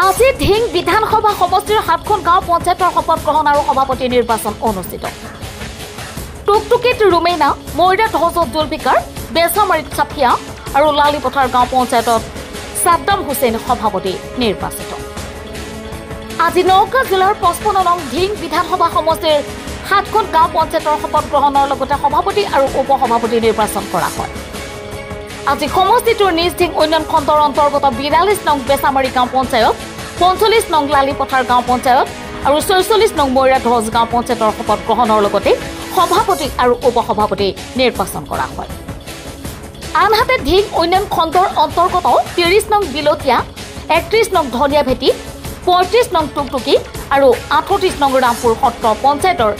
আজি ঢিং বিধানসভা সমষ্টিৰ 7খন গাঁও পঞ্চায়তৰ শপত গ্ৰহণ আৰু সভাপতি নিৰ্বাচন অনুষ্ঠিত। টুকটুকিত ৰুমেইনা, মৈৰাত হজত জুলফিকাৰ, বেচামাৰীত চাফিয়া আৰু লালিপথাৰ গাঁও পঞ্চায়তত সাদ্দাম হুছেইন সভাপতি নিৰ্বাচিত। আজি নওগাঁ জিলাৰ 55 নং ঢিং বিধানসভা সমষ্টিৰ 7খন গাঁও পঞ্চায়তৰ শপত গ্ৰহণৰ লগতে সভাপতি আৰু উপসভাপতি নিৰ্বাচন কৰা হয়। আজি সমষ্টিটোৰ নিজ ঢিং উন্নয়ন খণ্ডৰ অন্তৰ্গত 42 নং বেচামাৰী গাঁও পঞ্চায়ত, 45 নং লালিপথাৰ গাঁও পঞ্চায়ত আৰু 46 নং মৈৰাত হজ গাঁও পঞ্চায়তৰ শপত গ্ৰহণৰ লগতে সভাপতি আৰু উপসভাপতি নিৰ্বাচন কৰা হয়। আনহাতে ঢিং উন্নয়ন খণ্ডৰ অন্তৰ্গত 30 নং বিলতীয়া, 31 নং ধনিয়া ভেটি, 35 নং টুকটুকি আৰু 38 নং ৰামপুৰ সত্ৰ পঞ্চায়তৰ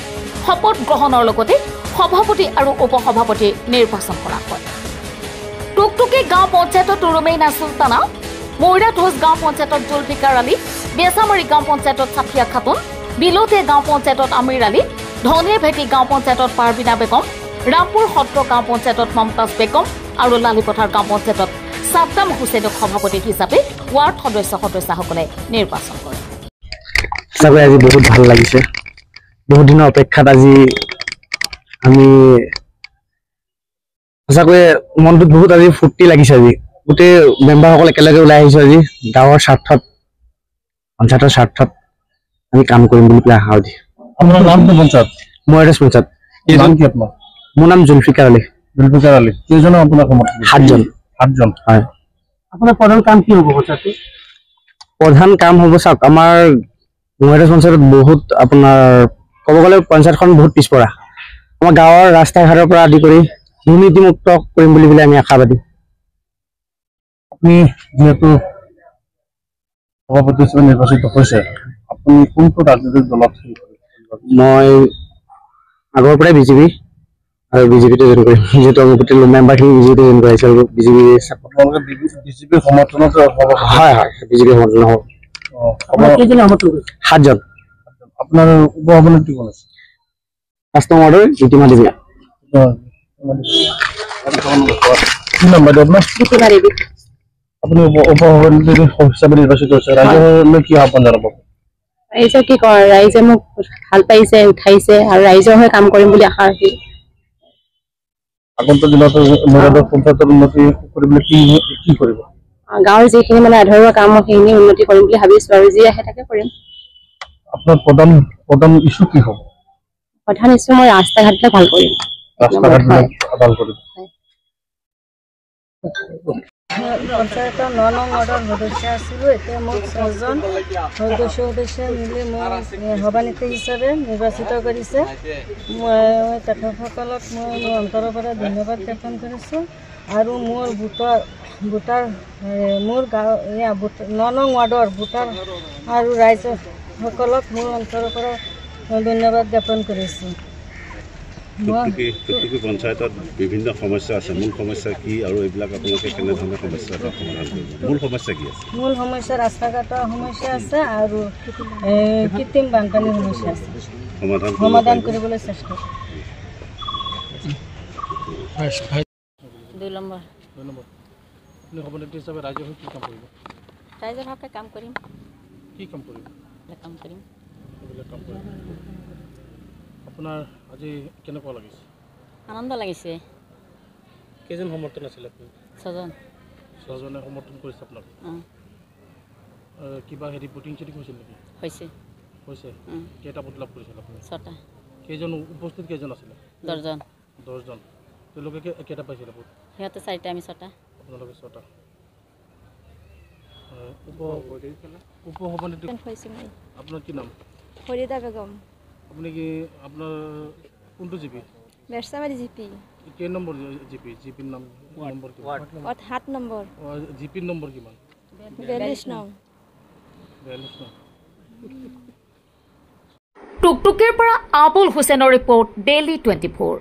শপত গ্ৰহণৰ লগতে সভাপতি আৰু উপসভাপতি নিৰ্বাচন কৰা হয়। টুকটুকি গাঁও পঞ্চায়তত ৰুমেইনা চুলতানা, মৈৰাত হজ গাঁও পঞ্চায়তত জুলফিকাৰ আলী, বেচামাৰী গাঁও পঞ্চায়তত চাফিয়া খাতুন, বিলতীয়া গাঁও পঞ্চায়তত আমিৰ আলী, ধনিয়া ভেটি গাঁও পঞ্চায়তত পাৰবিনা বেগম, ৰামপুৰ সত্ৰ গাঁও পঞ্চায়তত মমতাজ বেগম আৰু লালিপথাৰ গাঁও পঞ্চায়তত সাদ্দাম হুছেইনক সভাপতি হিচাপে ৱাৰ্ড সদস্যসকলে নিৰ্বাচন কৰে। আজি বহুত ভাল লাগিছে। বহুত দিনৰ অপেক্ষাত আজি আমি সঁচাকৈ মনটোত বহুত আজি ফূৰ্তি লাগিছে। আজি গোটেই মেম্বাৰসকল একেলগে ওলাই আহিছো। আজি গাঁৱৰ স্বাৰ্থত, পঞ্চায়তৰ স্বাৰ্থত আমি কাম কৰিম বুলি পেলাই আশা দি। আপোনাৰ নামটো পঞ্চায়ত? মৈৰাত পঞ্চায়ত। মোৰ নাম জুলফিকাৰ আলী। কেইজনৰ আপোনাৰ সমৰ্থন? 7জন। হয়। আপোনাৰ প্ৰধান কাম কি হ'ব পঞ্চায়তত? প্ৰধান কাম হ'ব চাওক, আমাৰ মৈৰাত পঞ্চায়তত বহুত আপোনাৰ ক'ব গ'লে পঞ্চায়তখন বহুত পিছপৰা। আমাৰ গাঁৱৰ ৰাস্তা ঘাটৰ পৰা আদি কৰি দুৰ্নীতিমুক্ত কৰিম বুলি পেলাই আমি আশাবাদী। আপুনি যিহেতু সভাপতি হিচাপে নিৰ্বাচিত হৈছে, আপুনি কোনটো ৰাজনৈতিক দলত? মই আগৰ পৰাই বিজেপি আৰু বিজেপিতে জইন কৰিম, যিহেতু আমি গোটেই মেম্বাৰখিনি বিজেপিতে জইন কৰাইছে আৰু বিজেপিৰ সমৰ্থনত হয় বিজেপি সমৰ্থন হ'ব। 7জন। আপোনাৰ উপসভাপতি কোন আছে? 5 নং ৱাৰ্ডৰ জ্যোতিমা দেৱী। কি নাম বাইদেউ আপোনাৰ? আপুনি উপসভাপতি হিচাপে নিৰ্বাচিত হৈছে, ৰাইজলৈ কি আহ্বান জনাব? ৰাইজে কি কয়, ৰাইজে মোক ভাল পাইছে, উঠাইছে আৰু ৰাইজৰ হৈ কাম কৰিম বুলি আশা ৰাখিল। আগন্তুক দিনত মৈৰাত পঞ্চায়তৰ উন্নতি কৰিবলৈ কি কৰিব? গাঁৱৰ যিখিনি আধৰুৱা কাম সেইখিনি উন্নতি কৰিম বুলি ভাবিছো আৰু যি আহে তাকে কৰিম। আপোনাৰ প্ৰধান ইছ্যু কি হ'ব? প্ৰধান ইছ্যু মই ৰাস্তা ঘাটবিলাক ভাল কৰিম। পঞ্চায়তৰ 9 নং ৱাৰ্ডৰ সদস্য আছিলোঁ। এতিয়া মোক 6জন সদস্য মিলি মোক সভানেত্ৰী হিচাপে নিৰ্বাচিত কৰিছে। মই তেখেতসকলক মই মোৰ অন্তৰৰ পৰা ধন্যবাদ জ্ঞাপন কৰিছোঁ আৰু মোৰ মোৰ গাঁও 9 নং ৱাৰ্ডৰ ভোটাৰ আৰু ৰাইজসকলক মোৰ অন্তৰৰ পৰা ধন্যবাদ জ্ঞাপন কৰিছোঁ। টুকটুকি পঞ্চায়তত বিভিন্ন সমস্যা আছে, মূল সমস্যা কি আৰু এইবিলাক আপোনালোকে কেনেধৰণে সমস্যা সমাধান কৰিব? মূল সমস্যা কি আছে? মূল সমস্যা ৰাস্তা ঘাটৰ সমস্যা আছে আৰু কৃত্ৰিম বানপানীৰ সমস্যা আছে। সমাধান কৰিবলৈ চেষ্টা কৰিম। 2 নম্বৰ। আপুনি সভানেত্ৰী হিচাপে ৰাইজৰ হৈ কি কাম কৰিব? ৰাইজৰ হকে কাম কৰিম। কি কাম কৰিব? এইবিলাক কাম কৰিব। আপোনাৰ আজি কেনেকুৱা লাগিছে? আনন্দ লাগিছে। কেইজন সমৰ্থন আছিল আপুনি? 6জনে সমৰ্থন কৰিছে আপোনাক? কিবা ভোটিং হৈছিল নেকি? হৈছে। কেইটা ভোট লাভ কৰিছিল আপুনি? 6টা। কেইজন উপস্থিত কেইজন আছিলে? 10জন। তেওঁলোকে কেইটা পাইছিলে ভোট? সিহঁতে 4টা, আমি 6টা। আপোনালোকে 6টা। উপসভাপতি আপোনাৰ কি নাম? ফৰিদা বেগম। আপুনি কি আপোনাৰ কোনটো জিপি? বেচামাৰী জিপি। কেই নম্বৰ জিপি? জিপিৰ নাম নম্বৰ কিমান? 7 নম্বৰ। জিপিৰ নম্বৰ কিমান? 42 নং। টুকটুকিৰ পৰা আবুল হুছেইনৰ ৰিপৰ্ট, ডেইলি 24।